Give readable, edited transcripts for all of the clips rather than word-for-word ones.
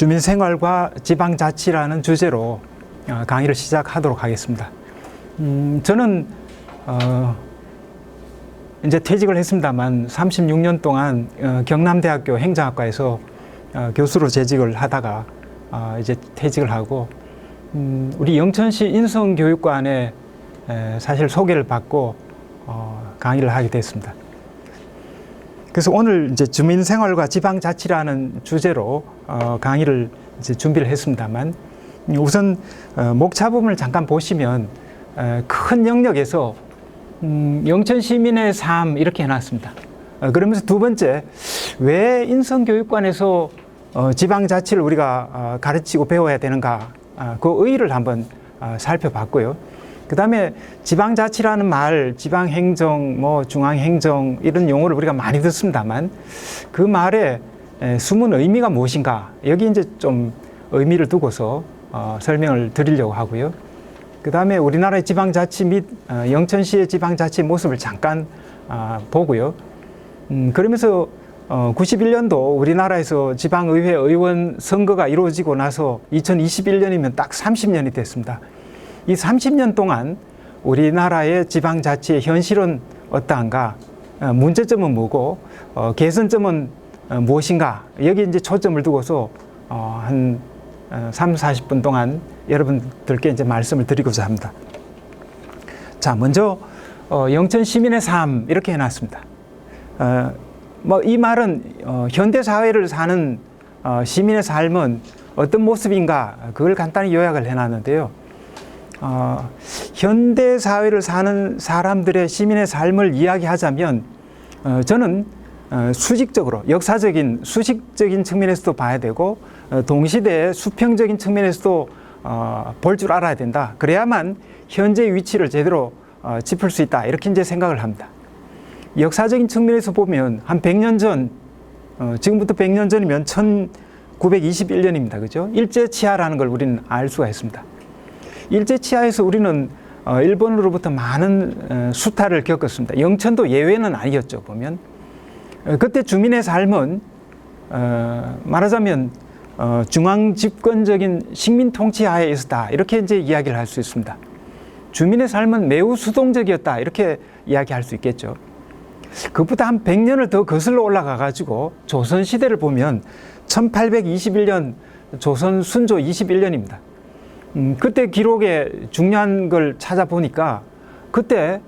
주민생활과 지방자치라는 주제로 강의를 시작하도록 하겠습니다. 저는 이제 퇴직을 했습니다만 36년 동안 경남대학교 행정학과에서 교수로 재직을 하다가 이제 퇴직을 하고 우리 영천시 인성교육관에 사실 소개를 받고 강의를 하게 됐습니다. 그래서 오늘 이제 주민생활과 지방자치라는 주제로 강의를 이제 준비를 했습니다만, 우선 목차 부분을 잠깐 보시면 큰 영역에서 영천 시민의 삶 이렇게 해놨습니다. 그러면서 두 번째, 왜 인성교육관에서 지방자치를 우리가 가르치고 배워야 되는가, 그 의의를 한번 살펴봤고요. 그 다음에 지방자치라는 말, 지방행정, 중앙행정 이런 용어를 우리가 많이 듣습니다만 그 말에 숨은 의미가 무엇인가, 여기 이제 좀 의미를 두고서 설명을 드리려고 하고요. 그 다음에 우리나라의 지방자치 및 영천시의 지방자치 모습을 잠깐 보고요. 그러면서 91년도 우리나라에서 지방의회 의원 선거가 이루어지고 나서 2021년이면 딱 30년이 됐습니다. 이 30년 동안 우리나라의 지방자치의 현실은 어떠한가, 문제점은 뭐고, 개선점은 무엇인가, 여기 이제 초점을 두고서 한 30-40분 동안 여러분들께 이제 말씀을 드리고자 합니다. 자, 먼저 영천 시민의 삶 이렇게 해놨습니다. 이 말은 현대 사회를 사는 시민의 삶은 어떤 모습인가, 그걸 간단히 요약을 해놨는데요. 현대 사회를 사는 사람들의 시민의 삶을 이야기하자면 저는 수직적으로, 역사적인 수식적인 측면에서도 봐야 되고 동시대의 수평적인 측면에서도 볼 줄 알아야 된다. 그래야만 현재 위치를 제대로 짚을 수 있다, 이렇게 이제 생각을 합니다. 역사적인 측면에서 보면 한 100년 전, 지금부터 100년 전이면 1921년입니다. 그죠? 일제치하라는 걸 우리는 알 수가 있습니다. 일제치하에서 우리는 일본으로부터 많은 수탈을 겪었습니다. 영천도 예외는 아니었죠, 보면. 그때 주민의 삶은 말하자면 중앙집권적인 식민통치 하에 있었다, 이렇게 이제 이야기를 할 수 있습니다. 주민의 삶은 매우 수동적이었다, 이렇게 이야기할 수 있겠죠. 그것보다 한 100년을 더 거슬러 올라가 가지고 조선시대를 보면 1821년 조선 순조 21년입니다. 그때 기록에 중요한 걸 찾아보니까 그때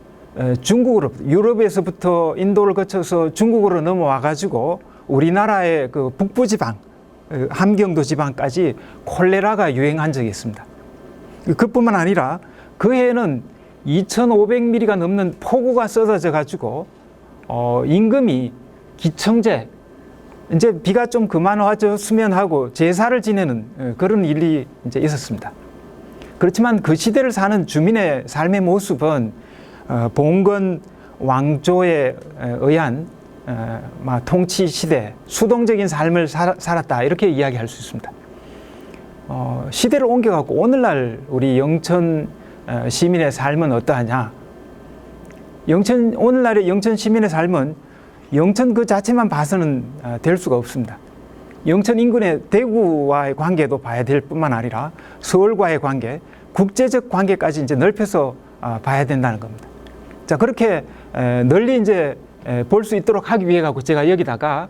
중국으로, 유럽에서부터 인도를 거쳐서 중국으로 넘어와 가지고 우리나라의 그 북부지방, 함경도 지방까지 콜레라가 유행한 적이 있습니다. 그뿐만 아니라 그 해에는 2,500mm가 넘는 폭우가 쏟아져 가지고 임금이 기청제, 이제 비가 좀 그만 와줬으면 하고 제사를 지내는 그런 일이 이제 있었습니다. 그렇지만 그 시대를 사는 주민의 삶의 모습은 봉건 왕조에 의한 통치 시대, 수동적인 삶을 살았다, 이렇게 이야기할 수 있습니다. 시대를 옮겨갖고 오늘날 우리 영천 시민의 삶은 어떠하냐? 오늘날의 영천 시민의 삶은 영천 그 자체만 봐서는 될 수가 없습니다. 영천 인근의 대구와의 관계도 봐야 될 뿐만 아니라 서울과의 관계, 국제적 관계까지 이제 넓혀서 봐야 된다는 겁니다. 자, 그렇게 널리 이제 볼 수 있도록 하기 위해 갖고 제가 여기다가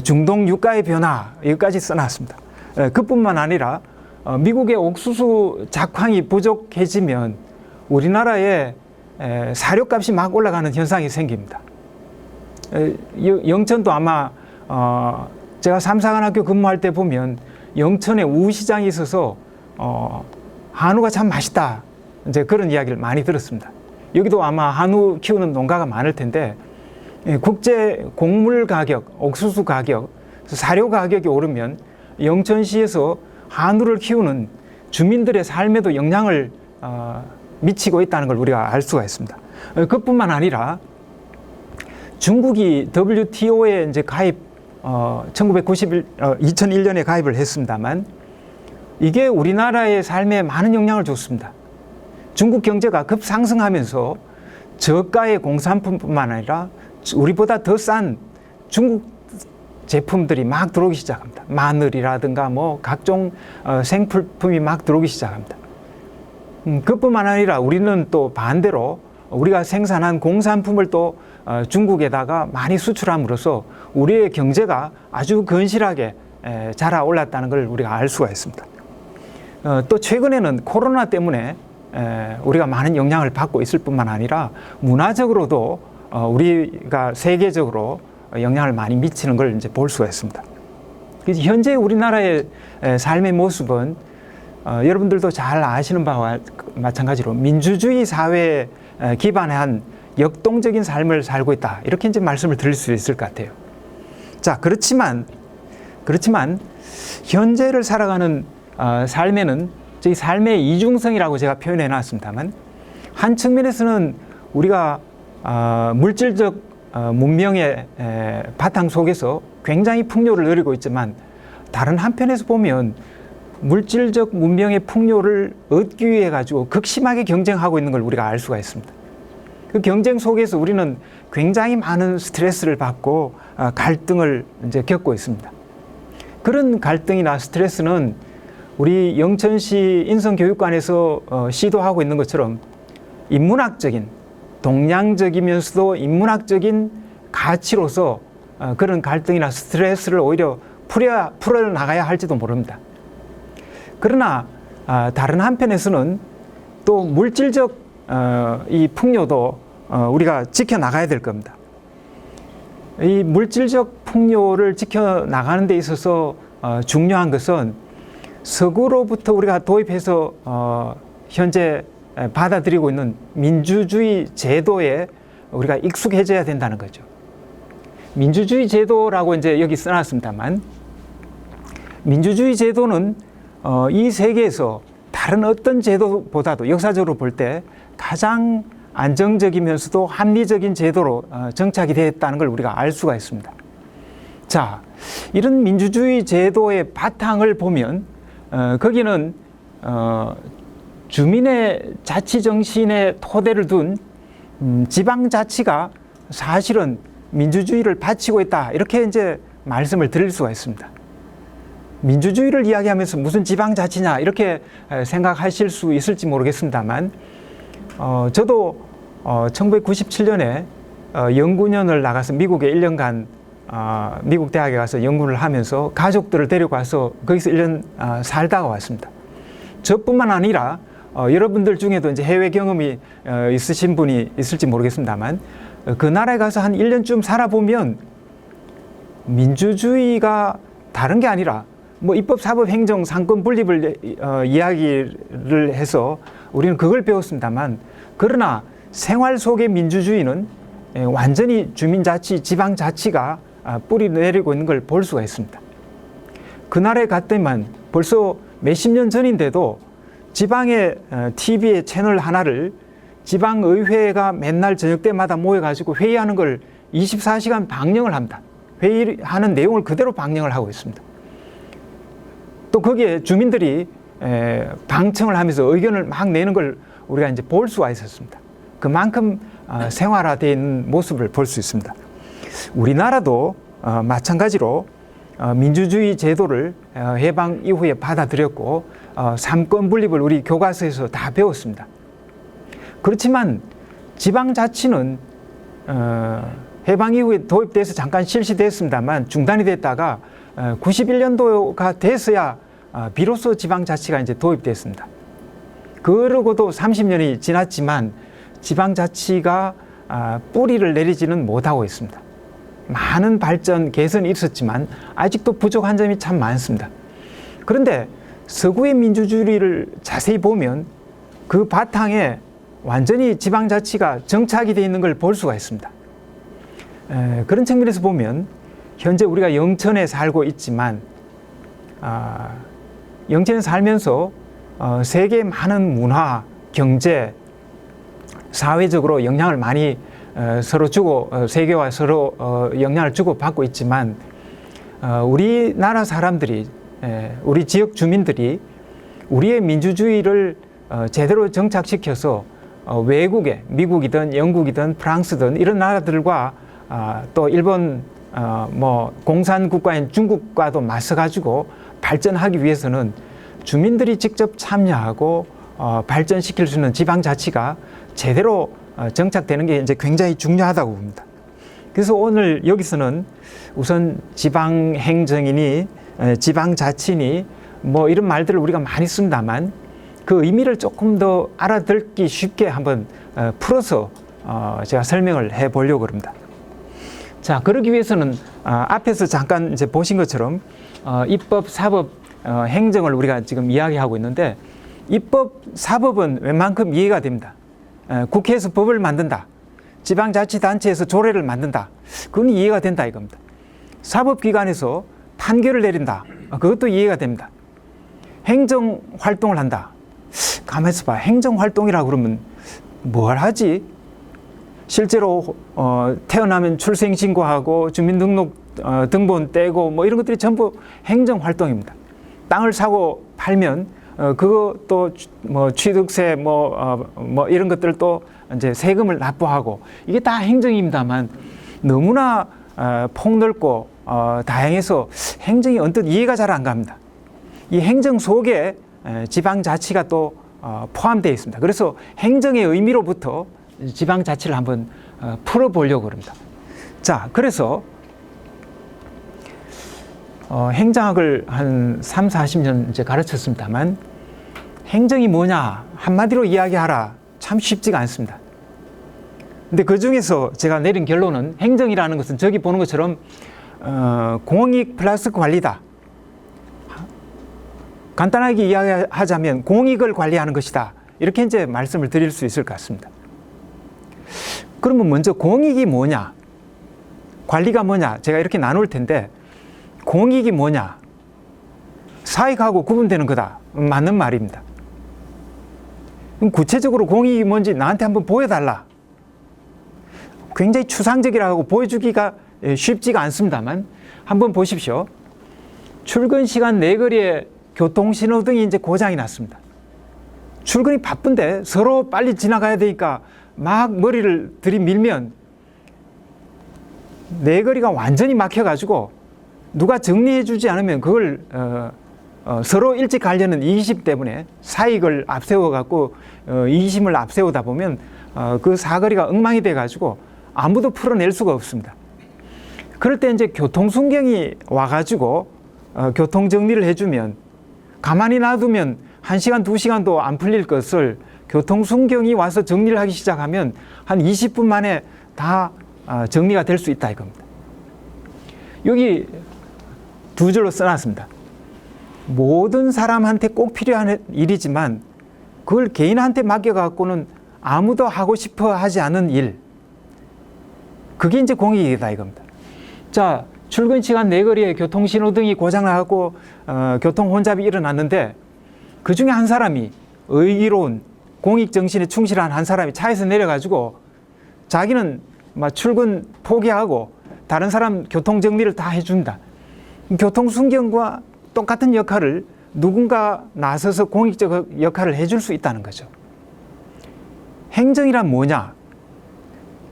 중동 유가의 변화, 여기까지 써놨습니다. 그뿐만 아니라 미국의 옥수수 작황이 부족해지면 우리나라의 사료값이 막 올라가는 현상이 생깁니다. 영천도 아마 제가 삼사관학교 근무할 때 보면 영천에 우시장이 있어서 한우가 참 맛있다, 이제 그런 이야기를 많이 들었습니다. 여기도 아마 한우 키우는 농가가 많을 텐데 국제 곡물 가격, 옥수수 가격, 사료 가격이 오르면 영천시에서 한우를 키우는 주민들의 삶에도 영향을 미치고 있다는 걸 우리가 알 수가 있습니다. 그뿐만 아니라 중국이 WTO에 이제 가입, 2001년에 가입을 했습니다만 이게 우리나라의 삶에 많은 영향을 줬습니다. 중국 경제가 급상승하면서 저가의 공산품뿐만 아니라 우리보다 더 싼 중국 제품들이 막 들어오기 시작합니다. 마늘이라든가 뭐 각종 생필품이 막 들어오기 시작합니다. 그뿐만 아니라 우리는 또 반대로 우리가 생산한 공산품을 또 중국에다가 많이 수출함으로써 우리의 경제가 아주 건실하게 자라 올랐다는 걸 우리가 알 수가 있습니다. 또 최근에는 코로나 때문에 우리가 많은 영향을 받고 있을 뿐만 아니라 문화적으로도 우리가 세계적으로 영향을 많이 미치는 걸 이제 볼 수가 있습니다. 그래서 현재 우리나라의 삶의 모습은 여러분들도 잘 아시는 바와 마찬가지로 민주주의 사회에 기반한 역동적인 삶을 살고 있다. 이렇게 이제 말씀을 드릴 수 있을 것 같아요. 자, 그렇지만 현재를 살아가는 삶에는 저희 삶의 이중성이라고 제가 표현해 놨습니다만, 한 측면에서는 우리가 물질적 문명의 바탕 속에서 굉장히 풍요를 누리고 있지만, 다른 한편에서 보면 물질적 문명의 풍요를 얻기 위해 가지고 극심하게 경쟁하고 있는 걸 우리가 알 수가 있습니다. 그 경쟁 속에서 우리는 굉장히 많은 스트레스를 받고 갈등을 이제 겪고 있습니다. 그런 갈등이나 스트레스는 우리 영천시 인성교육관에서 시도하고 있는 것처럼 인문학적인, 동양적이면서도 인문학적인 가치로서 그런 갈등이나 스트레스를 오히려 풀어나가야 할지도 모릅니다. 그러나 다른 한편에서는 또 물질적 이 풍요도 우리가 지켜나가야 될 겁니다. 이 물질적 풍요를 지켜나가는 데 있어서 중요한 것은 서구로부터 우리가 도입해서 현재 받아들이고 있는 민주주의 제도에 우리가 익숙해져야 된다는 거죠. 민주주의 제도라고 이제 여기 써놨습니다만, 민주주의 제도는 이 세계에서 다른 어떤 제도보다도 역사적으로 볼 때 가장 안정적이면서도 합리적인 제도로 정착이 되었다는 걸 우리가 알 수가 있습니다. 자, 이런 민주주의 제도의 바탕을 보면 거기는 주민의 자치 정신의 토대를 둔 지방자치가 사실은 민주주의를 바치고 있다, 이렇게 이제 말씀을 드릴 수가 있습니다. 민주주의를 이야기하면서 무슨 지방자치냐 이렇게 생각하실 수 있을지 모르겠습니다만, 저도 1997년에 연구년을 나가서 미국에 1년간 미국 대학에 가서 연구를 하면서 가족들을 데려가서 거기서 1년 살다가 왔습니다. 저뿐만 아니라 여러분들 중에도 이제 해외 경험이 있으신 분이 있을지 모르겠습니다만, 그 나라에 가서 한 1년쯤 살아보면 민주주의가 다른 게 아니라 뭐 입법, 사법, 행정, 상권 분립을 이야기를 해서 우리는 그걸 배웠습니다만, 그러나 생활 속의 민주주의는 완전히 주민자치, 지방자치가 뿌리 내리고 있는 걸 볼 수가 있습니다. 그 나라에 갔더니만 벌써 몇십 년 전인데도 지방의 TV의 채널 하나를 지방의회가 맨날 저녁 때마다 모여가지고 회의하는 걸 24시간 방영을 합니다. 회의하는 내용을 그대로 방영을 하고 있습니다. 또 거기에 주민들이 방청을 하면서 의견을 막 내는 걸 우리가 이제 볼 수가 있었습니다. 그만큼 생활화되어 있는 모습을 볼 수 있습니다. 우리나라도 마찬가지로 민주주의 제도를 해방 이후에 받아들였고 삼권 분립을 우리 교과서에서 다 배웠습니다. 그렇지만 지방자치는 해방 이후에 도입돼서 잠깐 실시됐습니다만 중단이 됐다가 91년도가 돼서야 비로소 지방자치가 이제 도입됐습니다. 그러고도 30년이 지났지만 지방자치가 뿌리를 내리지는 못하고 있습니다. 많은 발전, 개선이 있었지만 아직도 부족한 점이 참 많습니다. 그런데 서구의 민주주의를 자세히 보면 그 바탕에 완전히 지방자치가 정착이 되어 있는 걸 볼 수가 있습니다. 그런 측면에서 보면 현재 우리가 영천에 살고 있지만 영천에 살면서 세계의 많은 문화, 경제, 사회적으로 영향을 많이 서로 주고 세계와 서로 영향을 주고 받고 있지만 우리나라 사람들이, 우리 지역 주민들이 우리의 민주주의를 제대로 정착시켜서 외국에 미국이든 영국이든 프랑스든 이런 나라들과 또 일본 뭐 공산 국가인 중국과도 맞서가지고 발전하기 위해서는 주민들이 직접 참여하고 발전시킬 수 있는 지방자치가 제대로 정착되는 게 이제 굉장히 중요하다고 봅니다. 그래서 오늘 여기서는 우선 지방행정이니 지방자치니 뭐 이런 말들을 우리가 많이 씁니다만 그 의미를 조금 더 알아듣기 쉽게 한번 풀어서 제가 설명을 해 보려고 합니다. 자, 그러기 위해서는 앞에서 잠깐 이제 보신 것처럼 입법, 사법, 행정을 우리가 지금 이야기하고 있는데 입법, 사법은 웬만큼 이해가 됩니다. 국회에서 법을 만든다. 지방자치단체에서 조례를 만든다. 그건 이해가 된다 이겁니다. 사법기관에서 판결을 내린다. 그것도 이해가 됩니다. 행정활동을 한다. 가만히 있어봐. 행정활동이라고 그러면 뭘 하지? 실제로 태어나면 출생신고하고 주민등록 등본 떼고 뭐 이런 것들이 전부 행정활동입니다. 땅을 사고 팔면 그것도 뭐 취득세 뭐 이런 것들도 이제 세금을 납부하고 이게 다 행정입니다만 너무나 폭넓고 다양해서 행정이 언뜻 이해가 잘 안 갑니다. 이 행정 속에 지방자치가 또 포함되어 있습니다. 그래서 행정의 의미로부터 지방자치를 한번 풀어보려고 합니다. 자, 그래서 행정학을 한 3, 40년 이제 가르쳤습니다만 행정이 뭐냐 한마디로 이야기하라 참 쉽지가 않습니다. 근데 그 중에서 제가 내린 결론은 행정이라는 것은 저기 보는 것처럼 공익 플러스 관리다. 간단하게 이야기하자면 공익을 관리하는 것이다. 이렇게 이제 말씀을 드릴 수 있을 것 같습니다. 그러면 먼저 공익이 뭐냐? 관리가 뭐냐? 제가 이렇게 나눌 텐데 공익이 뭐냐? 사익하고 구분되는 거다. 맞는 말입니다. 그럼 구체적으로 공익이 뭔지 나한테 한번 보여달라. 굉장히 추상적이라고 보여주기가 쉽지가 않습니다만 한번 보십시오. 출근 시간 내거리에 교통신호등이 이제 고장이 났습니다. 출근이 바쁜데 서로 빨리 지나가야 되니까 막 머리를 들이밀면 내거리가 완전히 막혀가지고 누가 정리해 주지 않으면 그걸 서로 일찍 가려는 이기심 때문에 사익을 앞세워갖고 이기심을 앞세우다 보면 그 사거리가 엉망이 돼가지고 아무도 풀어낼 수가 없습니다. 그럴 때 이제 교통순경이 와가지고 교통정리를 해주면 가만히 놔두면 1시간, 2시간도 안 풀릴 것을 교통순경이 와서 정리를 하기 시작하면 한 20분 만에 다 정리가 될 수 있다 이겁니다. 여기 두 줄로 써놨습니다. 모든 사람한테 꼭 필요한 일이지만 그걸 개인한테 맡겨갖고는 아무도 하고 싶어 하지 않은 일. 그게 이제 공익이다 이겁니다. 자, 출근 시간 내거리에 교통신호등이 고장나고 교통 혼잡이 일어났는데 그 중에 한 사람이 의기로운 공익정신에 충실한 한 사람이 차에서 내려가지고 자기는 막 출근 포기하고 다른 사람 교통정리를 다 해준다. 교통순경과 똑같은 역할을 누군가 나서서 공익적 역할을 해줄 수 있다는 거죠. 행정이란 뭐냐?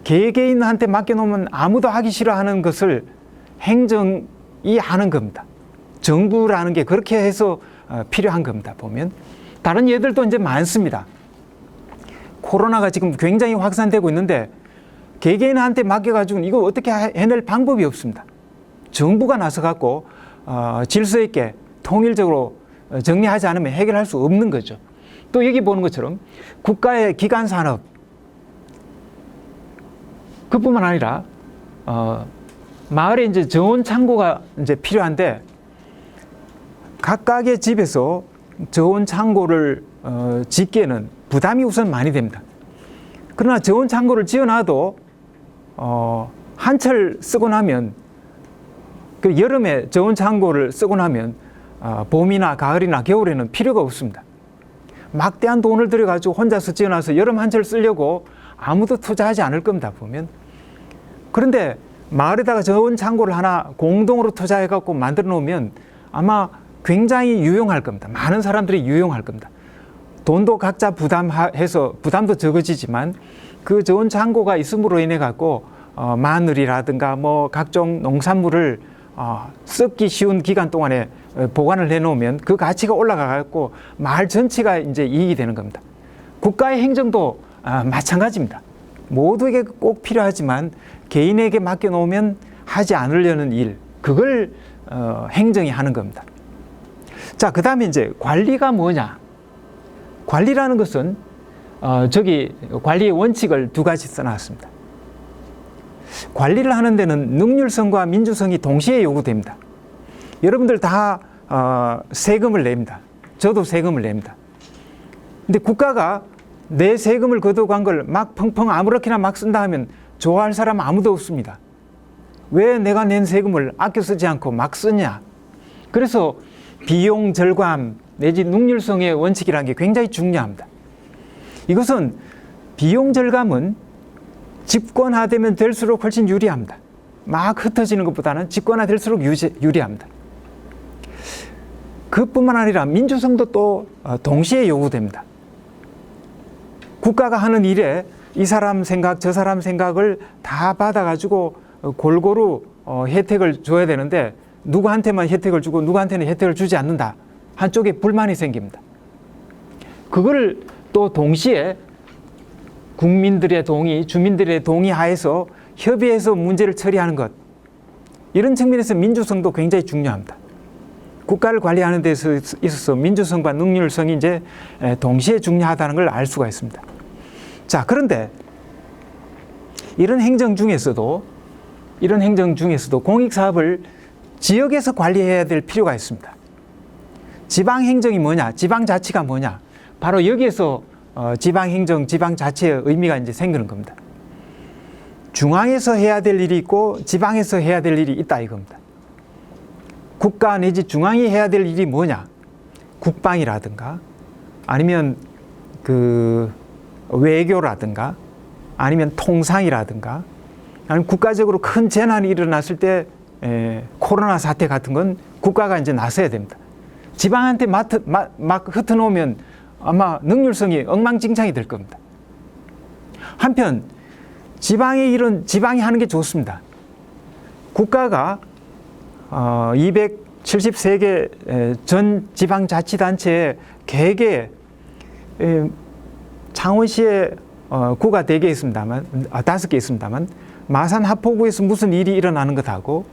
개개인한테 맡겨놓으면 아무도 하기 싫어하는 것을 행정이 하는 겁니다. 정부라는 게 그렇게 해서 필요한 겁니다. 보면 다른 예들도 이제 많습니다. 코로나가 지금 굉장히 확산되고 있는데 개개인한테 맡겨가지고 이거 어떻게 해낼 방법이 없습니다. 정부가 나서갖고 질서 있게 통일적으로 정리하지 않으면 해결할 수 없는 거죠. 또 여기 보는 것처럼 국가의 기관 산업 그뿐만 아니라 마을에 이제 저온 창고가 이제 필요한데 각각의 집에서 저온 창고를 짓기에는 부담이 우선 많이 됩니다. 그러나 저온 창고를 지어놔도 한철 쓰고 나면 그 여름에 저온 창고를 쓰고 나면 봄이나 가을이나 겨울에는 필요가 없습니다. 막대한 돈을 들여가지고 혼자서 지어놔서 여름 한철 쓰려고 아무도 투자하지 않을 겁니다. 보면. 그런데 마을에다가 저온 창고를 하나 공동으로 투자해갖고 만들어 놓으면 아마 굉장히 유용할 겁니다. 많은 사람들이 유용할 겁니다. 돈도 각자 부담해서 부담도 적어지지만 그 저온 창고가 있음으로 인해 갖고 마늘이라든가 뭐 각종 농산물을 썩기 쉬운 기간 동안에 보관을 해놓으면 그 가치가 올라가고 마을 전체가 이제 이익이 되는 겁니다. 국가의 행정도 마찬가지입니다. 모두에게 꼭 필요하지만 개인에게 맡겨놓으면 하지 않으려는 일, 그걸 행정이 하는 겁니다. 자, 그 다음에 이제 관리가 뭐냐? 관리라는 것은 저기 관리의 원칙을 두 가지 써놨습니다. 관리를 하는 데는 능률성과 민주성이 동시에 요구됩니다. 여러분들 다 세금을 냅니다. 저도 세금을 냅니다. 근데 국가가 내 세금을 걷어간 걸 막 펑펑 아무렇게나 막 쓴다 하면 좋아할 사람 아무도 없습니다. 왜 내가 낸 세금을 아껴 쓰지 않고 막 쓰냐? 그래서 비용 절감 내지 능률성의 원칙이라는 게 굉장히 중요합니다. 이것은 비용 절감은 집권화되면 될수록 훨씬 유리합니다. 막 흩어지는 것보다는 집권화될수록 유리합니다. 그뿐만 아니라 민주성도 또 동시에 요구됩니다. 국가가 하는 일에 이 사람 생각 저 사람 생각을 다 받아가지고 골고루 혜택을 줘야 되는데 누구한테만 혜택을 주고 누구한테는 혜택을 주지 않는다. 한쪽에 불만이 생깁니다. 그걸 또 동시에 국민들의 동의, 주민들의 동의 하에서 협의해서 문제를 처리하는 것, 이런 측면에서 민주성도 굉장히 중요합니다. 국가를 관리하는 데 있어서 민주성과 능률성이 이제 동시에 중요하다는 걸 알 수가 있습니다. 자, 그런데 이런 행정 중에서도 공익사업을 지역에서 관리해야 될 필요가 있습니다. 지방행정이 뭐냐? 지방자치가 뭐냐? 바로 여기에서 지방행정, 지방자치의 의미가 이제 생기는 겁니다. 중앙에서 해야 될 일이 있고 지방에서 해야 될 일이 있다 이겁니다. 국가 내지 중앙이 해야 될 일이 뭐냐? 국방이라든가 아니면 그 외교라든가 아니면 통상이라든가 아니면 국가적으로 큰 재난이 일어났을 때 코로나 사태 같은 건 국가가 이제 나서야 됩니다. 지방한테 막 흩어놓으면 아마 능률성이 엉망진창이 될 겁니다. 한편 지방의 일은 지방이 하는 게 좋습니다. 국가가 273개 전 지방자치단체의 계획에 창원시에 구가 4개 있습니다만, 5개 있습니다만, 마산 하포구에서 무슨 일이 일어나는 것하고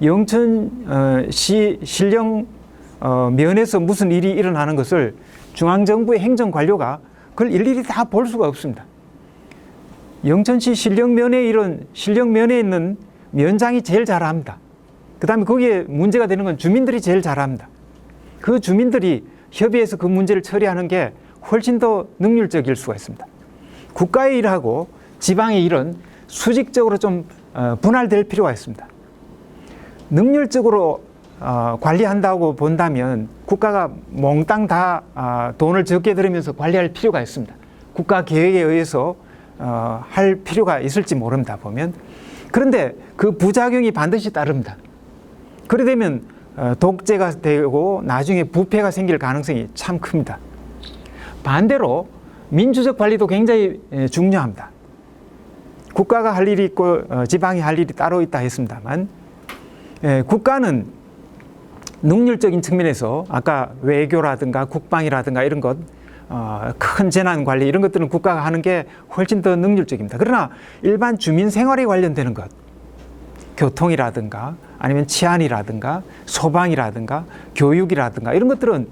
영천시 신령 면에서 무슨 일이 일어나는 것을 중앙정부의 행정관료가 그걸 일일이 다 볼 수가 없습니다. 영천시 신령면에 있는 면장이 제일 잘합니다. 그 다음에 거기에 문제가 되는 건 주민들이 제일 잘합니다. 그 주민들이 협의해서 그 문제를 처리하는 게 훨씬 더 능률적일 수가 있습니다. 국가의 일하고 지방의 일은 수직적으로 좀 분할될 필요가 있습니다. 능률적으로 관리한다고 본다면 국가가 몽땅 다 돈을 적게 들이면서 관리할 필요가 있습니다. 국가 계획에 의해서 할 필요가 있을지 모릅니다, 보면. 그런데 그 부작용이 반드시 따릅니다. 그래 되면 독재가 되고 나중에 부패가 생길 가능성이 참 큽니다. 반대로 민주적 관리도 굉장히 중요합니다. 국가가 할 일이 있고 지방이 할 일이 따로 있다 했습니다만, 국가는 능률적인 측면에서 아까 외교라든가 국방이라든가 이런 것, 큰 재난 관리 이런 것들은 국가가 하는 게 훨씬 더 능률적입니다. 그러나 일반 주민 생활에 관련되는 것, 교통이라든가 아니면 치안이라든가 소방이라든가 교육이라든가 이런 것들은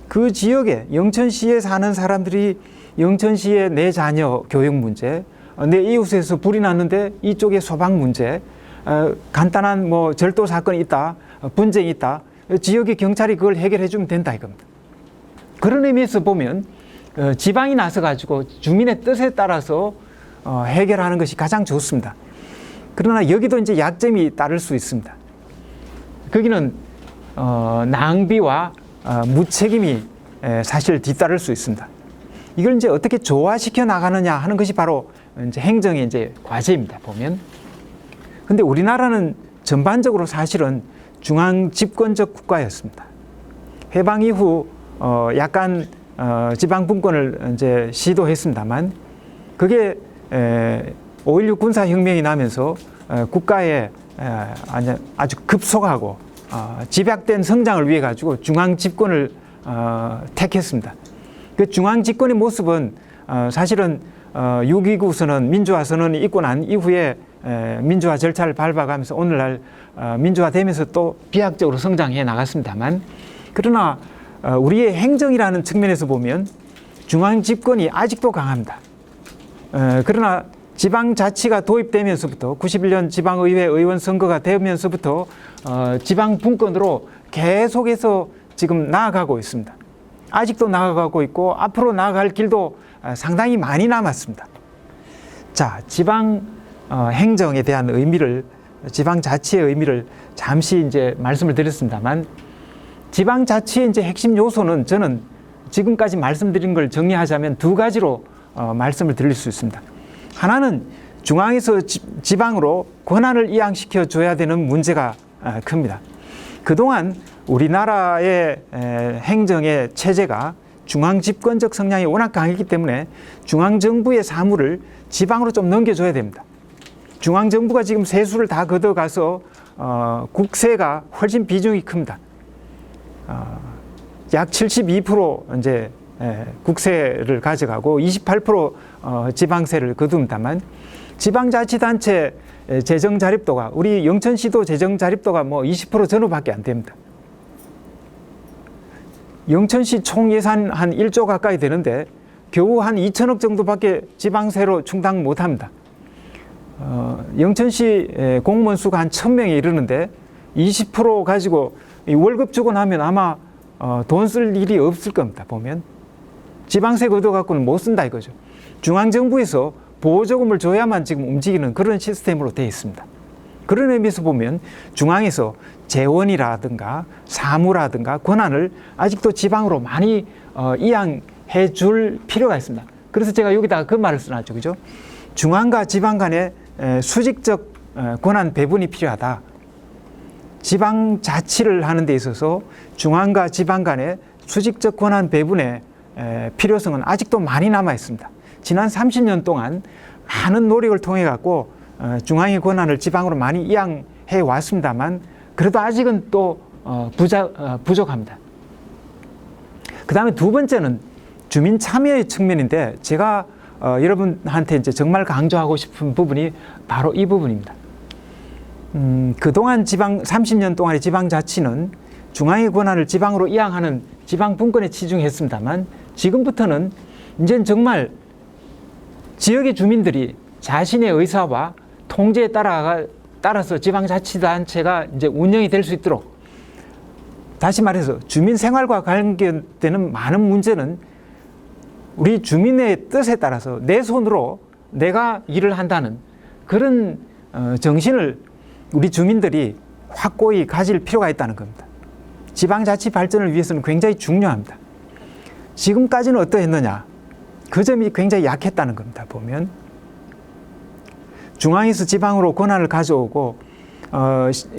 그 지역에 영천시에 사는 사람들이 영천시의 내 자녀 교육 문제, 내 이웃에서 불이 났는데 이쪽에 소방 문제, 간단한 뭐 절도 사건이 있다, 분쟁이 있다, 지역의 경찰이 그걸 해결해 주면 된다 이겁니다. 그런 의미에서 보면 지방이 나서 가지고 주민의 뜻에 따라서 해결하는 것이 가장 좋습니다. 그러나 여기도 이제 약점이 따를 수 있습니다. 거기는 낭비와 무책임이 사실 뒤따를 수 있습니다. 이걸 이제 어떻게 조화시켜 나가느냐 하는 것이 바로 이제 행정의 이제 과제입니다, 보면. 근데 우리나라는 전반적으로 사실은 중앙 집권적 국가였습니다. 해방 이후 약간 지방 분권을 이제 시도했습니다만, 그게 5.16 군사혁명이 나면서 국가의 아주 급속하고 집약된 성장을 위해 가지고 중앙 집권을 택했습니다. 그 중앙 집권의 모습은 사실은 6.29 선언, 민주화 선언이 있고 난 이후에 민주화 절차를 밟아가면서 오늘날 민주화되면서 또 비약적으로 성장해 나갔습니다만, 그러나 우리의 행정이라는 측면에서 보면 중앙 집권이 아직도 강합니다. 그러나 지방자치가 도입되면서부터 91년 지방의회 의원 선거가 되면서부터 지방 분권으로 계속해서 지금 나아가고 있습니다. 아직도 나아가고 있고 앞으로 나아갈 길도 상당히 많이 남았습니다. 자, 지방 행정에 대한 의미를, 지방자치의 의미를 잠시 이제 말씀을 드렸습니다만, 지방자치의 이제 핵심 요소는 저는 지금까지 말씀드린 걸 정리하자면 두 가지로 말씀을 드릴 수 있습니다. 하나는 중앙에서 지방으로 권한을 이양시켜 줘야 되는 문제가 큽니다. 그동안 우리나라의 행정의 체제가 중앙 집권적 성향이 워낙 강했기 때문에 중앙정부의 사무를 지방으로 좀 넘겨줘야 됩니다. 중앙정부가 지금 세수를 다 걷어가서 국세가 훨씬 비중이 큽니다. 약 72% 이제 국세를 가져가고 28% 지방세를 거둡니다만, 지방자치단체 재정 자립도가, 우리 영천시도 재정 자립도가 뭐 20% 전후밖에 안 됩니다. 영천시 총 예산 한 1조 가까이 되는데 겨우 한 2천억 정도밖에 지방세로 충당 못 합니다. 영천시 공무원 수가 한 1,000명에 이르는데 20% 가지고 월급 주고 나면 아마 돈 쓸 일이 없을 겁니다. 보면 지방세 걷어갖고는 못 쓴다 이거죠. 중앙정부에서 보조금을 줘야만 지금 움직이는 그런 시스템으로 되어 있습니다. 그런 의미에서 보면 중앙에서 재원이라든가 사무라든가 권한을 아직도 지방으로 많이 이양해 줄 필요가 있습니다. 그래서 제가 여기다가 그 말을 써놨죠. 그죠? 중앙과 지방 간의 수직적 권한 배분이 필요하다. 지방자치를 하는 데 있어서 중앙과 지방 간의 수직적 권한 배분의 필요성은 아직도 많이 남아 있습니다. 지난 30년 동안 많은 노력을 통해 갖고 중앙의 권한을 지방으로 많이 이양해 왔습니다만, 그래도 아직은 또 부족합니다. 그 다음에 두 번째는 주민 참여의 측면인데, 제가 여러분한테 이제 정말 강조하고 싶은 부분이 바로 이 부분입니다. 그동안 30년 동안의 지방자치는 중앙의 권한을 지방으로 이양하는 지방 분권에 치중했습니다만, 지금부터는 이제는 정말 지역의 주민들이 자신의 의사와 통제에 따라서 지방자치단체가 이제 운영이 될 수 있도록, 다시 말해서 주민 생활과 관계되는 많은 문제는 우리 주민의 뜻에 따라서 내 손으로 내가 일을 한다는 그런 정신을 우리 주민들이 확고히 가질 필요가 있다는 겁니다. 지방자치 발전을 위해서는 굉장히 중요합니다. 지금까지는 어떠했느냐? 그 점이 굉장히 약했다는 겁니다. 보면 중앙에서 지방으로 권한을 가져오고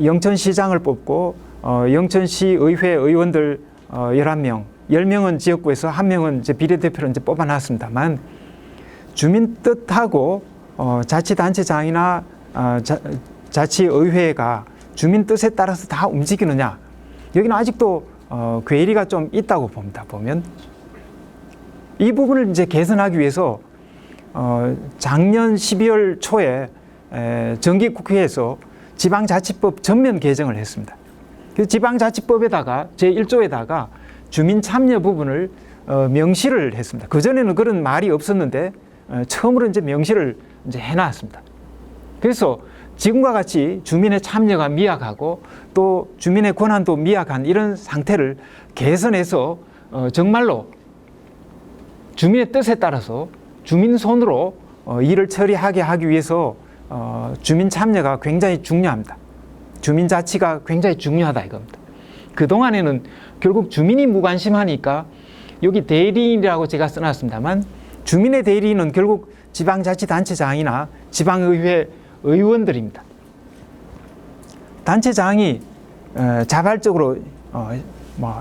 영천시장을 뽑고 영천시 의회 의원들 11명, 10명은 지역구에서 1명은 이제 비례대표를 이제 뽑아놨습니다만, 주민 뜻하고 자치단체장이나 자치의회가 주민 뜻에 따라서 다 움직이느냐? 여기는 아직도 괴리가 좀 있다고 봅니다. 보면 이 부분을 이제 개선하기 위해서 작년 12월 초에 정기국회에서 지방자치법 전면 개정을 했습니다. 그 지방자치법에다가 제1조에다가 주민 참여 부분을 명시를 했습니다. 그전에는 그런 말이 없었는데 처음으로 이제 명시를 이제 해놨습니다. 그래서 지금과 같이 주민의 참여가 미약하고 또 주민의 권한도 미약한 이런 상태를 개선해서 정말로 주민의 뜻에 따라서 주민 손으로 일을 처리하게 하기 위해서 주민 참여가 굉장히 중요합니다. 주민 자치가 굉장히 중요하다 이겁니다. 그동안에는 결국 주민이 무관심하니까 여기 대리인이라고 제가 써놨습니다만, 주민의 대리인은 결국 지방자치단체장이나 지방의회 의원들입니다. 단체장이 자발적으로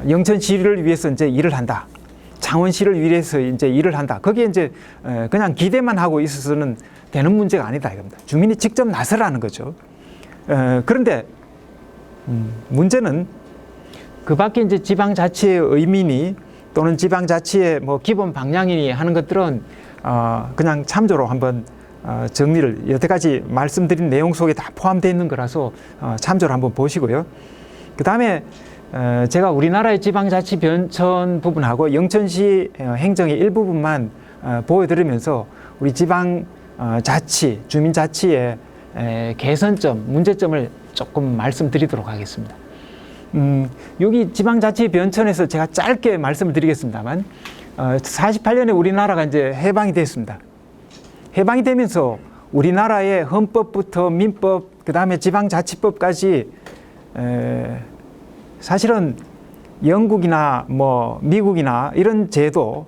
영천시를 위해서 이제 일을 한다. 창원시를 위해서 이제 일을 한다. 거기에 이제 그냥 기대만 하고 있어서는 되는 문제가 아니다 이겁니다. 주민이 직접 나서라는 거죠. 그런데 문제는 그 밖에 이제 지방자치의 의미니 또는 지방자치의 뭐 기본 방향이니 하는 것들은 그냥 참조로 한번 정리를 여태까지 말씀드린 내용 속에 다 포함되어 있는 거라서 참조를 한번 보시고요. 그 다음에 제가 우리나라의 지방자치 변천 부분하고 영천시 행정의 일부분만 보여드리면서 우리 지방자치, 주민자치의 개선점, 문제점을 조금 말씀드리도록 하겠습니다. 여기 지방자치 변천에서 제가 짧게 말씀을 드리겠습니다만 48년에 우리나라가 이제 해방이 됐습니다. 해방이 되면서 우리나라의 헌법부터 민법, 그 다음에 지방자치법까지 사실은 영국이나 뭐 미국이나 이런 제도,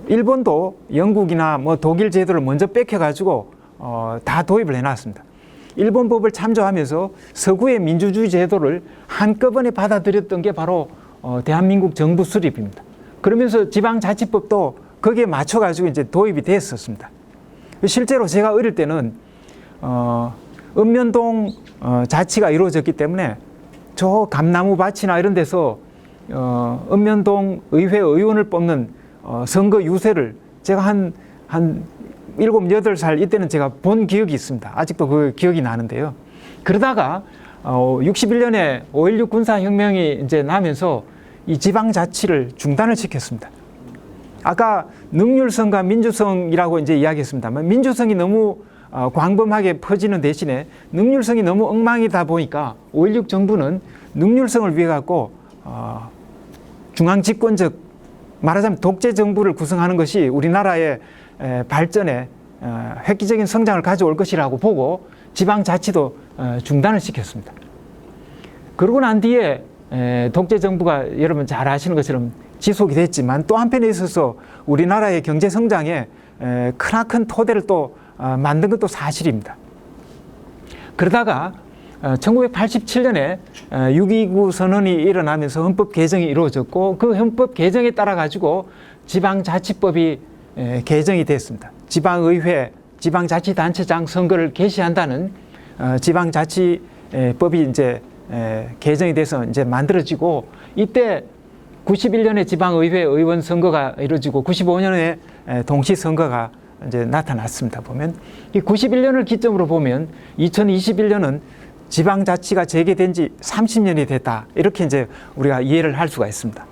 일본도 영국이나 뭐 독일 제도를 먼저 뺏겨가지고 다 도입을 해놨습니다. 일본 법을 참조하면서 서구의 민주주의 제도를 한꺼번에 받아들였던 게 바로 대한민국 정부 수립입니다. 그러면서 지방자치법도 거기에 맞춰가지고 이제 도입이 됐었습니다. 실제로 제가 어릴 때는 읍면동 자치가 이루어졌기 때문에 저 감나무 밭이나 이런 데서 읍면동 의회 의원을 뽑는 선거 유세를 제가 한 7, 8살 이때는 제가 본 기억이 있습니다. 아직도 그 기억이 나는데요. 그러다가 61년에 5.16 군사혁명이 이제 나면서 이 지방자치를 중단을 시켰습니다. 아까 능률성과 민주성이라고 이제 이야기했습니다만 민주성이 너무 광범하게 퍼지는 대신에 능률성이 너무 엉망이다 보니까 5.16 정부는 능률성을 위해 갖고 중앙집권적 말하자면 독재 정부를 구성하는 것이 우리나라의 발전에 획기적인 성장을 가져올 것이라고 보고 지방자치도 중단을 시켰습니다. 그러고 난 뒤에 독재 정부가 여러분 잘 아시는 것처럼 지속이 됐지만 또 한편에 있어서 우리나라의 경제 성장에 크나큰 토대를 또 만든 것도 사실입니다. 그러다가 1987년에 6.29 선언이 일어나면서 헌법 개정이 이루어졌고 그 헌법 개정에 따라 가지고 지방자치법이 개정이 됐습니다. 지방의회, 지방자치단체장 선거를 개시한다는 지방자치법이 이제 개정이 돼서 이제 만들어지고 이때 91년에 지방의회 의원 선거가 이루어지고 95년에 동시 선거가 이제 나타났습니다. 보면 이 91년을 기점으로 보면 2021년은 지방자치가 재개된 지 30년이 됐다. 이렇게 이제 우리가 이해를 할 수가 있습니다.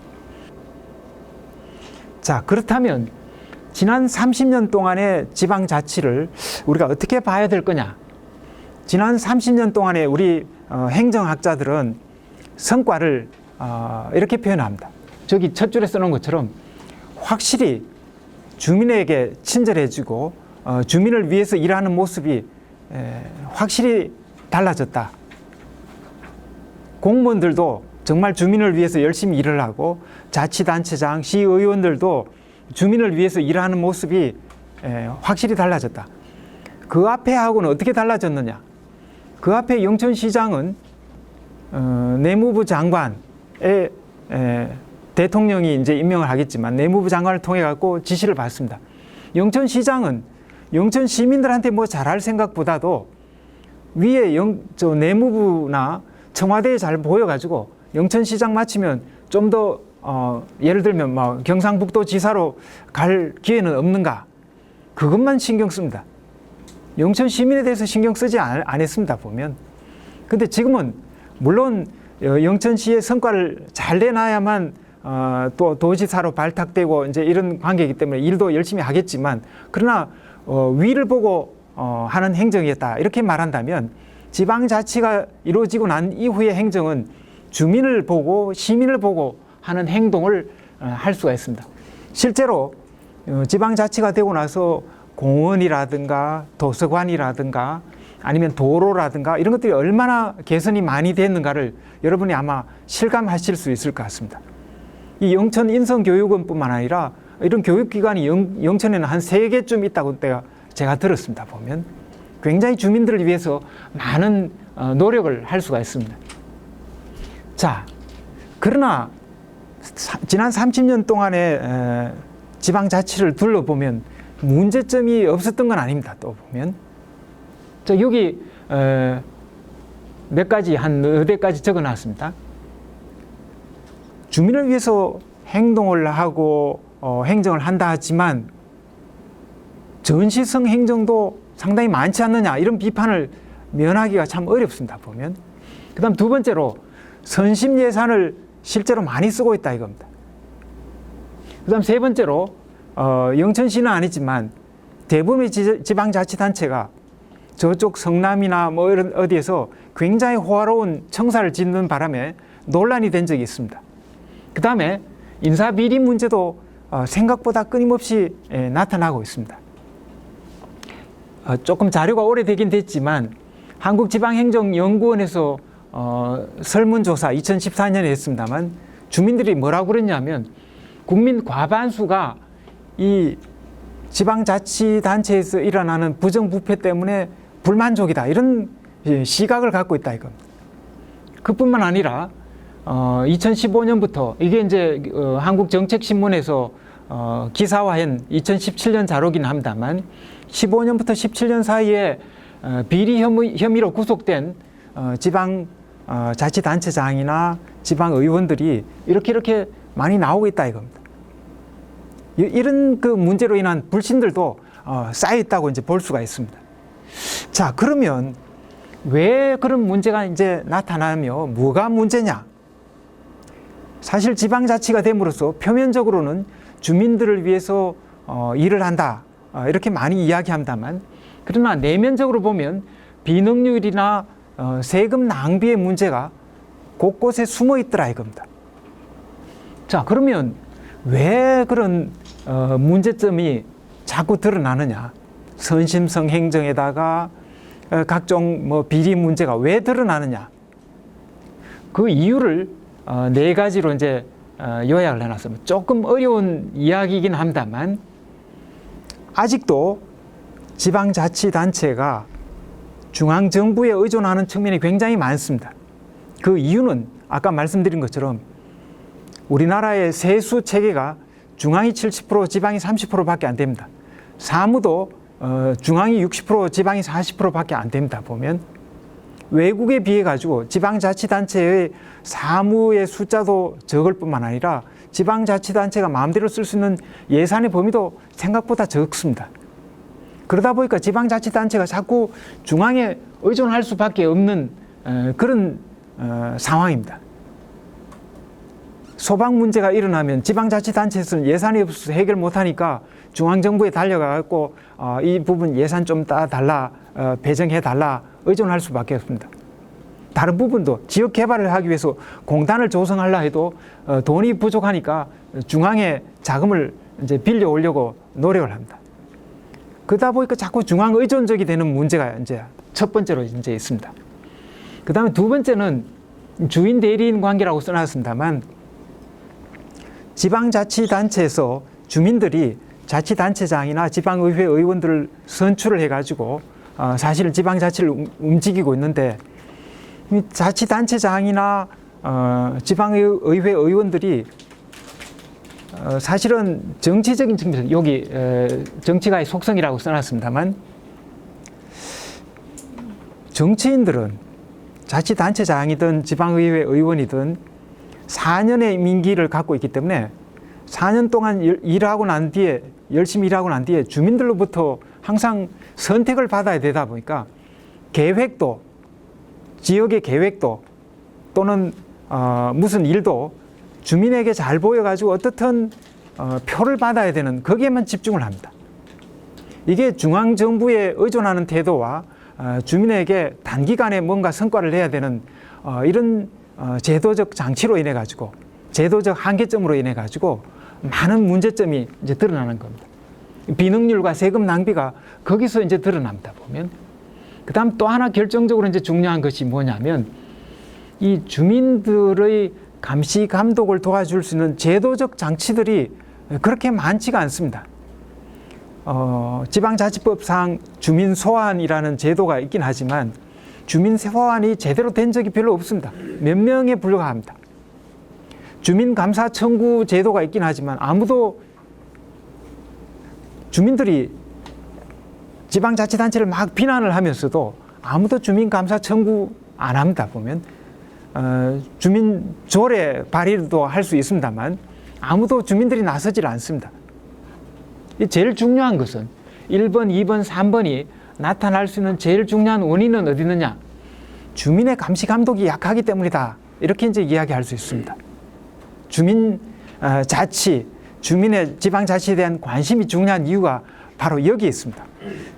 자, 그렇다면 지난 30년 동안의 지방자치를 우리가 어떻게 봐야 될 거냐? 지난 30년 동안에 우리 행정학자들은 성과를 이렇게 표현합니다. 저기 첫 줄에 써놓은 것처럼 확실히 주민에게 친절해지고 주민을 위해서 일하는 모습이 확실히 달라졌다. 공무원들도 정말 주민을 위해서 열심히 일을 하고 자치단체장, 시의원들도 주민을 위해서 일하는 모습이 확실히 달라졌다. 그 앞에 하고는 어떻게 달라졌느냐? 그 앞에 영천시장은 내무부 장관의 대통령이 이제 임명을 하겠지만 내무부 장관을 통해 갖고 지시를 받습니다. 영천시장은 영천 시민들한테 뭐 잘할 생각보다도 위에 내무부나 청와대에 잘 보여가지고 영천시장 마치면 좀 더 예를 들면 뭐 경상북도 지사로 갈 기회는 없는가? 그것만 신경 씁니다. 영천 시민에 대해서 신경 쓰지 안 했습니다. 보면. 근데 지금은 물론 영천시의 성과를 잘 내놔야만 또 도지사로 발탁되고 이제 이런 관계이기 때문에 일도 열심히 하겠지만 그러나 위를 보고 하는 행정이었다 이렇게 말한다면 지방자치가 이루어지고 난 이후의 행정은 주민을 보고 시민을 보고 하는 행동을 할 수가 있습니다. 실제로 지방자치가 되고 나서 공원이라든가 도서관이라든가 아니면 도로라든가 이런 것들이 얼마나 개선이 많이 됐는가를 여러분이 아마 실감하실 수 있을 것 같습니다. 이 영천 인성교육원뿐만 아니라 이런 교육기관이 영천에는 한 3개쯤 있다고 제가 들었습니다. 보면 굉장히 주민들을 위해서 많은 노력을 할 수가 있습니다. 자, 그러나 지난 30년 동안의 지방자치를 둘러보면 문제점이 없었던 건 아닙니다. 또 보면 여기 몇 가지 한 4가지 적어놨습니다. 주민을 위해서 행동을 하고 행정을 한다 하지만 전시성 행정도 상당히 많지 않느냐 이런 비판을 면하기가 참 어렵습니다. 보면 그 다음 2번째로 선심 예산을 실제로 많이 쓰고 있다 이겁니다. 그 다음 3번째로 영천시는 아니지만 대부분의 지방자치단체가 저쪽 성남이나 뭐 이런 어디에서 굉장히 호화로운 청사를 짓는 바람에 논란이 된 적이 있습니다. 그 다음에 인사비리 문제도 생각보다 끊임없이 나타나고 있습니다. 조금 자료가 오래되긴 됐지만 한국지방행정연구원에서 설문조사 2014년에 했습니다만 주민들이 뭐라고 그랬냐면 국민 과반수가 이 지방자치단체에서 일어나는 부정부패 때문에 불만족이다 이런 시각을 갖고 있다 이겁니다. 그뿐만 아니라 2015년부터 이게 이제 한국정책신문에서 기사화한 2017년 자료긴 합니다만 15년부터 17년 사이에 비리 혐의로 구속된 지방자치단체장이나 지방의원들이 이렇게 많이 나오고 있다 이겁니다. 이런 그 문제로 인한 불신들도 쌓여 있다고 이제 볼 수가 있습니다. 자, 그러면 왜 그런 문제가 이제 나타나며 뭐가 문제냐? 사실 지방자치가 됨으로써 표면적으로는 주민들을 위해서 일을 한다 이렇게 많이 이야기합니다만 그러나 내면적으로 보면 비능률이나 세금 낭비의 문제가 곳곳에 숨어 있더라 이겁니다. 자, 그러면 왜 그런 문제점이 자꾸 드러나느냐? 선심성 행정에다가 각종 뭐 비리 문제가 왜 드러나느냐? 그 이유를 4가지로 이제 요약을 해놨습니다. 조금 어려운 이야기이긴 합니다만 아직도 지방자치단체가 중앙정부에 의존하는 측면이 굉장히 많습니다. 그 이유는 아까 말씀드린 것처럼 우리나라의 세수 체계가 중앙이 70%, 지방이 30%밖에 안 됩니다. 사무도 중앙이 60%, 지방이 40%밖에 안 됩니다. 보면 외국에 비해 가지고 지방자치단체의 사무의 숫자도 적을 뿐만 아니라 지방자치단체가 마음대로 쓸 수 있는 예산의 범위도 생각보다 적습니다. 그러다 보니까 지방자치단체가 자꾸 중앙에 의존할 수밖에 없는 그런 상황입니다. 소방 문제가 일어나면 지방자치단체에서는 예산이 없어서 해결 못하니까 중앙정부에 달려가고 이 부분 예산 좀 따달라, 배정해달라 의존할 수밖에 없습니다. 다른 부분도 지역 개발을 하기 위해서 공단을 조성하려 해도 돈이 부족하니까 중앙에 자금을 이제 빌려 오려고 노력을 합니다. 그러다 보니까 자꾸 중앙 의존적이 되는 문제가 이제 첫 번째로 이제 있습니다. 그 다음에 2번째는 주인 대리인 관계라고 써놨습니다만 지방자치단체에서 주민들이 자치단체장이나 지방의회 의원들을 선출을 해가지고 사실 지방자치를 움직이고 있는데 자치단체장이나 지방의회 의원들이 사실은 정치적인 측면에서 여기 정치가의 속성이라고 써놨습니다만 정치인들은 자치단체장이든 지방의회 의원이든 4년의 임기를 갖고 있기 때문에 4년 동안 일하고 난 뒤에 열심히 일하고 난 뒤에 주민들로부터 항상 선택을 받아야 되다 보니까 계획도 지역의 계획도 또는 무슨 일도 주민에게 잘 보여가지고 어떻든 표를 받아야 되는 거기에만 집중을 합니다. 이게 중앙정부에 의존하는 태도와 주민에게 단기간에 뭔가 성과를 내야 되는 이런 제도적 장치로 인해 가지고 제도적 한계점으로 인해 가지고 많은 문제점이 이제 드러나는 겁니다. 비능률과 세금 낭비가 거기서 이제 드러납니다. 보면 그다음 또 하나 결정적으로 이제 중요한 것이 뭐냐면 이 주민들의 감시 감독을 도와줄 수 있는 제도적 장치들이 그렇게 많지가 않습니다. 지방자치법상 주민 소환이라는 제도가 있긴 하지만 주민 소환이 제대로 된 적이 별로 없습니다. 몇 명에 불과합니다. 주민감사 청구 제도가 있긴 하지만 아무도 주민들이 지방자치단체를 막 비난을 하면서도 아무도 주민감사 청구 안 합니다. 보면 주민조례 발의도 할 수 있습니다만 아무도 주민들이 나서질 않습니다. 제일 중요한 것은 1번, 2번, 3번이 나타날 수 있는 제일 중요한 원인은 어디 있느냐? 주민의 감시 감독이 약하기 때문이다. 이렇게 이제 이야기할 수 있습니다. 주민 자치, 주민의 지방자치에 대한 관심이 중요한 이유가 바로 여기에 있습니다.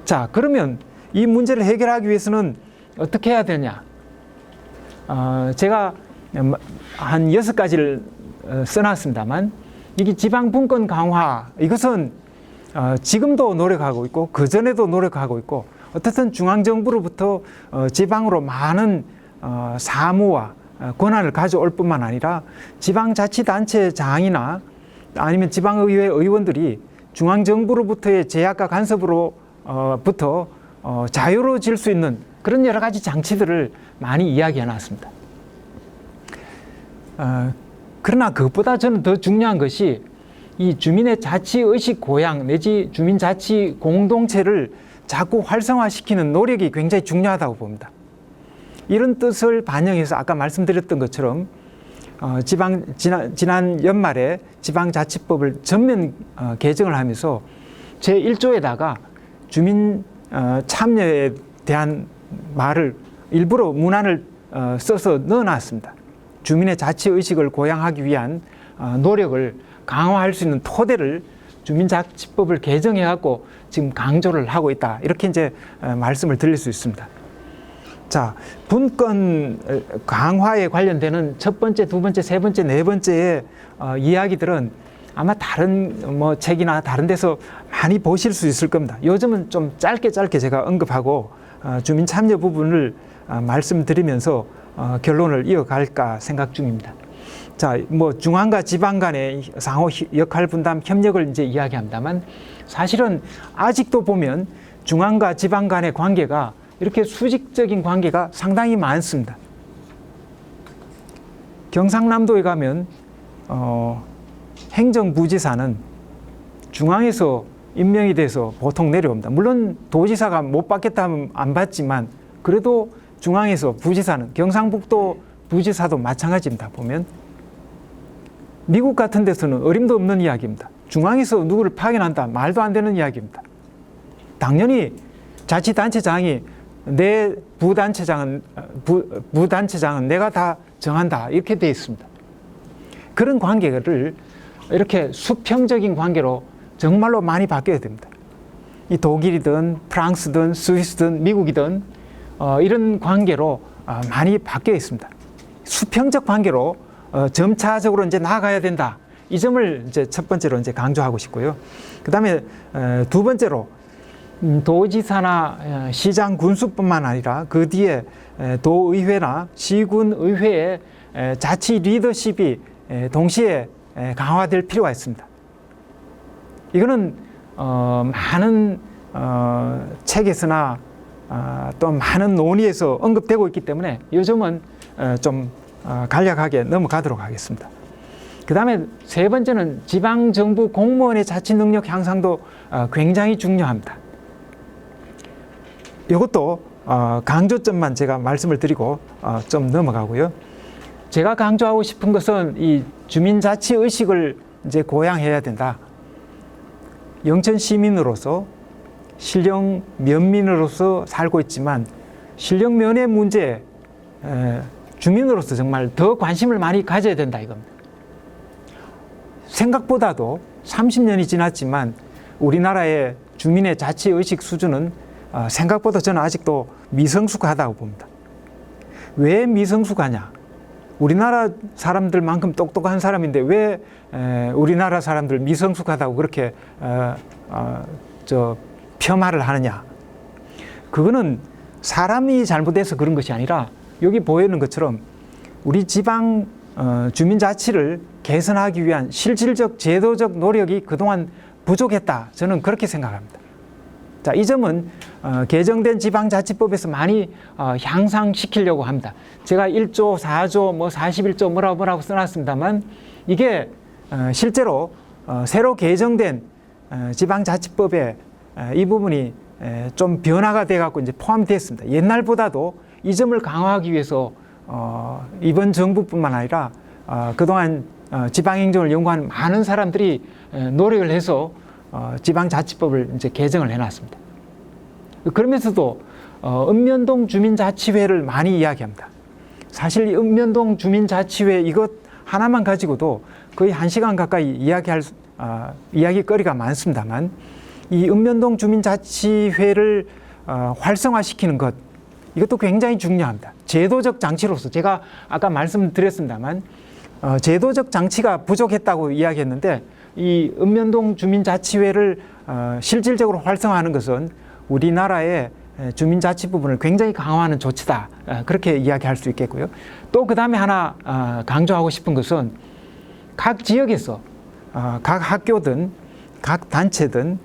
자, 그러면 이 문제를 해결하기 위해서는 어떻게 해야 되냐? 제가 한 6가지를 써놨습니다만 이게 지방분권 강화, 이것은 지금도 노력하고 있고 그전에도 노력하고 있고 어떻든 중앙정부로부터 지방으로 많은 사무와 권한을 가져올 뿐만 아니라 지방자치단체장이나 아니면 지방의회 의원들이 중앙정부로부터의 제약과 간섭으로부터 자유로워질 수 있는 그런 여러 가지 장치들을 많이 이야기해 놨습니다. 그러나 그것보다 저는 더 중요한 것이 이 주민의 자치의식 고양 내지 주민자치 공동체를 자꾸 활성화시키는 노력이 굉장히 중요하다고 봅니다. 이런 뜻을 반영해서 아까 말씀드렸던 것처럼 지난 연말에 지방자치법을 전면 개정을 하면서 제1조에다가 주민 참여에 대한 말을 일부러 문안을 써서 넣어놨습니다. 주민의 자치의식을 고양하기 위한 노력을 강화할 수 있는 토대를 주민자치법을 개정해갖고 지금 강조를 하고 있다. 이렇게 이제 말씀을 드릴 수 있습니다. 자, 분권 강화에 관련되는 첫 번째, 두 번째, 세 번째, 네 번째의 이야기들은 아마 다른 뭐 책이나 다른 데서 많이 보실 수 있을 겁니다. 요즘은 좀 짧게 제가 언급하고 주민 참여 부분을 말씀드리면서 결론을 이어갈까 생각 중입니다. 자, 뭐 중앙과 지방 간의 상호 역할 분담 협력을 이제 이야기합니다만 사실은 아직도 보면 중앙과 지방 간의 관계가 이렇게 수직적인 관계가 상당히 많습니다. 경상남도에 가면 행정부지사는 중앙에서 임명이 돼서 보통 내려옵니다. 물론 도지사가 못 받겠다 하면 안 받지만 그래도 중앙에서 부지사는 경상북도 부지사도 마찬가지입니다. 보면 미국 같은 데서는 어림도 없는 이야기입니다. 중앙에서 누구를 파견한다 말도 안 되는 이야기입니다. 당연히 자치단체장이 내 부단체장은 내가 다 정한다 이렇게 되어 있습니다. 그런 관계를 이렇게 수평적인 관계로 정말로 많이 바뀌어야 됩니다. 이 독일이든 프랑스든 스위스든 미국이든 이런 관계로 많이 바뀌어 있습니다. 수평적 관계로 점차적으로 이제 나아가야 된다. 이 점을 이제 첫 번째로 이제 강조하고 싶고요. 그 다음에 두 번째로 도지사나 시장 군수뿐만 아니라 그 뒤에 도의회나 시군의회의 자치 리더십이 동시에 강화될 필요가 있습니다. 이거는 많은 책에서나 또 많은 논의에서 언급되고 있기 때문에 요즘은 좀 간략하게 넘어가도록 하겠습니다. 그 다음에 세 번째는 지방정부 공무원의 자치 능력 향상도 굉장히 중요합니다. 이것도 강조점만 제가 말씀을 드리고 좀 넘어가고요. 제가 강조하고 싶은 것은 이 주민자치 의식을 이제 고양해야 된다. 영천 시민으로서 신령 면민으로서 살고 있지만 신령 면의 문제에 주민으로서 정말 더 관심을 많이 가져야 된다 이겁니다. 생각보다도 30년이 지났지만 우리나라의 주민의 자치 의식 수준은 생각보다 저는 아직도 미성숙하다고 봅니다. 왜 미성숙하냐? 우리나라 사람들만큼 똑똑한 사람인데 왜 우리나라 사람들 미성숙하다고 그렇게 폄하를 하느냐? 그거는 사람이 잘못해서 그런 것이 아니라 여기 보이는 것처럼 우리 지방 주민자치를 개선하기 위한 실질적 제도적 노력이 그동안 부족했다. 저는 그렇게 생각합니다. 자, 이 점은 개정된 지방자치법에서 많이 향상시키려고 합니다. 제가 1조, 4조, 뭐 41조 뭐라고 써놨습니다만 이게 실제로 새로 개정된 지방자치법에 이 부분이 좀 변화가 돼갖고 이제 포함됐습니다. 옛날보다도 이 점을 강화하기 위해서 이번 정부뿐만 아니라 그동안 지방행정을 연구한 많은 사람들이 노력을 해서 지방자치법을 이제 개정을 해놨습니다. 그러면서도 읍면동 주민자치회를 많이 이야기합니다. 사실 이 읍면동 주민자치회 이것 하나만 가지고도 거의 1시간 가까이 이야기거리가 많습니다만 이 읍면동 주민자치회를 활성화시키는 것 이것도 굉장히 중요합니다. 제도적 장치로서 제가 아까 말씀드렸습니다만 제도적 장치가 부족했다고 이야기했는데 이 읍면동 주민자치회를 실질적으로 활성화하는 것은 우리나라의 주민자치 부분을 굉장히 강화하는 조치다. 그렇게 이야기할 수 있겠고요. 또 그 다음에 하나 강조하고 싶은 것은 각 지역에서 각 학교든 각 단체든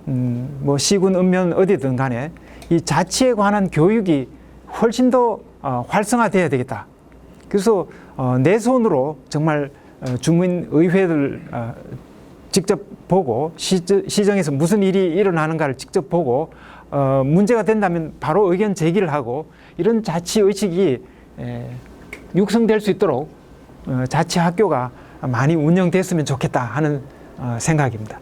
뭐 시군 읍면 어디든 간에 이 자치에 관한 교육이 훨씬 더 활성화돼야 되겠다. 그래서 내 손으로 정말 주민의회를 직접 보고 시정에서 무슨 일이 일어나는가를 직접 보고 문제가 된다면 바로 의견 제기를 하고 이런 자치의식이 육성될 수 있도록 자치학교가 많이 운영됐으면 좋겠다 하는 생각입니다.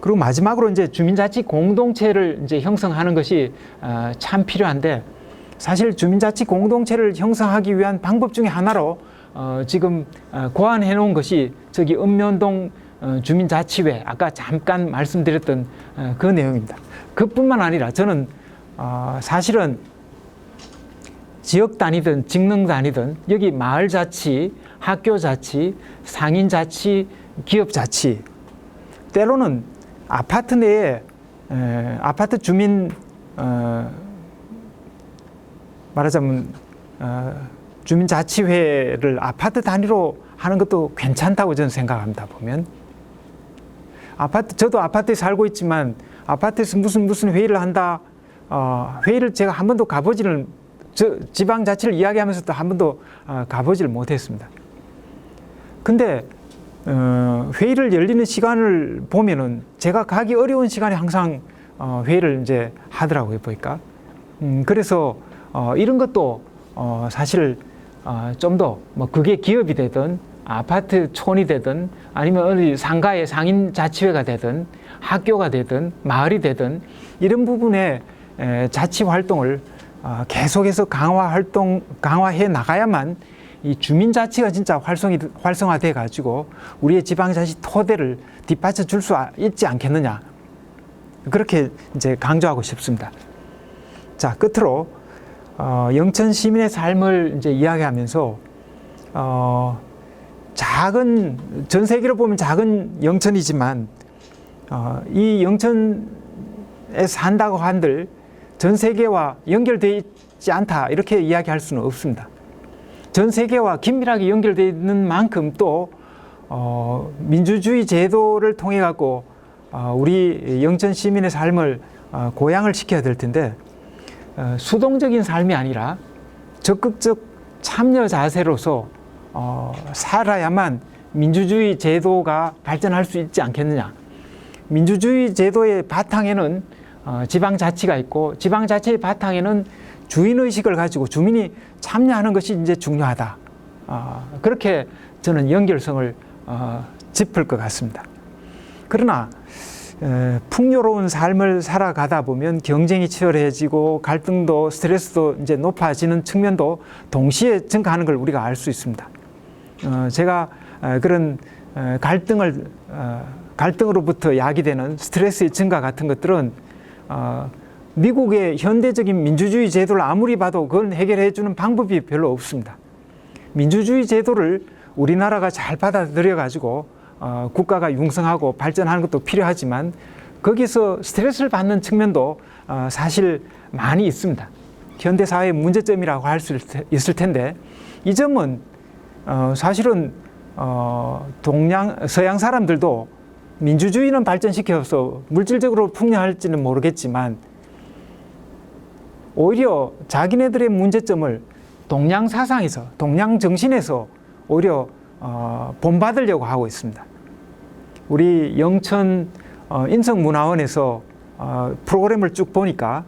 그리고 마지막으로 이제 주민자치 공동체를 이제 형성하는 것이 참 필요한데 사실 주민자치 공동체를 형성하기 위한 방법 중에 하나로 지금 고안해 놓은 것이 저기 읍면동 주민자치회 아까 잠깐 말씀드렸던 그 내용입니다. 그뿐만 아니라 저는 사실은 지역 단위든 직능 단위든 여기 마을자치, 학교자치, 상인자치, 기업자치 때로는 아파트 내에 아파트 주민 말하자면 주민자치회를 아파트 단위로 하는 것도 괜찮다고 저는 생각합니다. 보면 저도 아파트에 살고 있지만 아파트에서 무슨 회의를 한다 회의를 제가 한 번도 가보지를 지방자치를 이야기하면서도 한 번도 가보지를 못했습니다. 근데 회의를 열리는 시간을 보면은 제가 가기 어려운 시간에 항상 회의를 이제 하더라고요, 보니까. 그래서 이런 것도 사실 좀 더 뭐 그게 기업이 되든 아파트 촌이 되든 아니면 어디 상가의 상인자치회가 되든 학교가 되든 마을이 되든 이런 부분에 자치 활동을 계속해서 강화해 나가야만 이 주민자치가 진짜 활성화돼 가지고 우리의 지방자치 토대를 뒷받쳐 줄 수 있지 않겠느냐. 그렇게 이제 강조하고 싶습니다. 자, 끝으로 영천 시민의 삶을 이제 이야기하면서 작은 전 세계로 보면 작은 영천이지만 이 영천에 산다고 한들 전 세계와 연결되어 있지 않다 이렇게 이야기할 수는 없습니다. 전 세계와 긴밀하게 연결되어 있는 만큼 또 민주주의 제도를 통해 갖고 우리 영천 시민의 삶을 고양을 시켜야 될 텐데 수동적인 삶이 아니라 적극적 참여 자세로서 살아야만 민주주의 제도가 발전할 수 있지 않겠느냐. 민주주의 제도의 바탕에는 지방자치가 있고 지방자치의 바탕에는 주인의식을 가지고 주민이 참여하는 것이 이제 중요하다. 그렇게 저는 연결성을 짚을 것 같습니다. 그러나 풍요로운 삶을 살아가다 보면 경쟁이 치열해지고 갈등도 스트레스도 이제 높아지는 측면도 동시에 증가하는 걸 우리가 알 수 있습니다. 제가 그런 갈등으로부터 야기되는 스트레스의 증가 같은 것들은 미국의 현대적인 민주주의 제도를 아무리 봐도 그건 해결해 주는 방법이 별로 없습니다. 민주주의 제도를 우리나라가 잘 받아들여 가지고 국가가 융성하고 발전하는 것도 필요하지만 거기서 스트레스를 받는 측면도 사실 많이 있습니다. 현대사회의 문제점이라고 할 수 있을 텐데 이 점은 사실은 서양 사람들도 민주주의는 발전시켜서 물질적으로 풍요할지는 모르겠지만 오히려 자기네들의 문제점을 동양 사상에서, 동양 정신에서 오히려 본받으려고 하고 있습니다. 우리 영천 인성문화원에서 프로그램을 쭉 보니까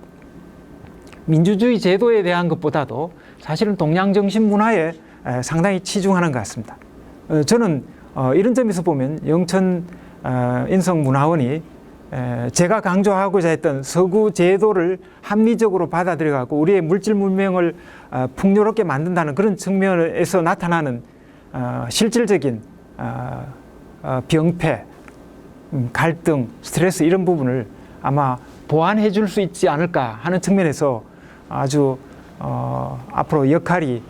민주주의 제도에 대한 것보다도 사실은 동양 정신 문화에 상당히 치중하는 것 같습니다. 저는 이런 점에서 보면 영천 인성문화원이 제가 강조하고자 했던 서구 제도를 합리적으로 받아들여갖고 우리의 물질 문명을 풍요롭게 만든다는 그런 측면에서 나타나는 실질적인 병폐, 갈등, 스트레스 이런 부분을 아마 보완해 줄 수 있지 않을까 하는 측면에서 아주 앞으로 역할이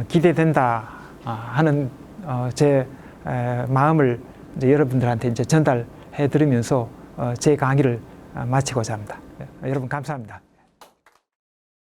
기대된다 하는 제 마음을 이제 여러분들한테 이제 전달해 드리면서 제 강의를 마치고자 합니다. 여러분 감사합니다.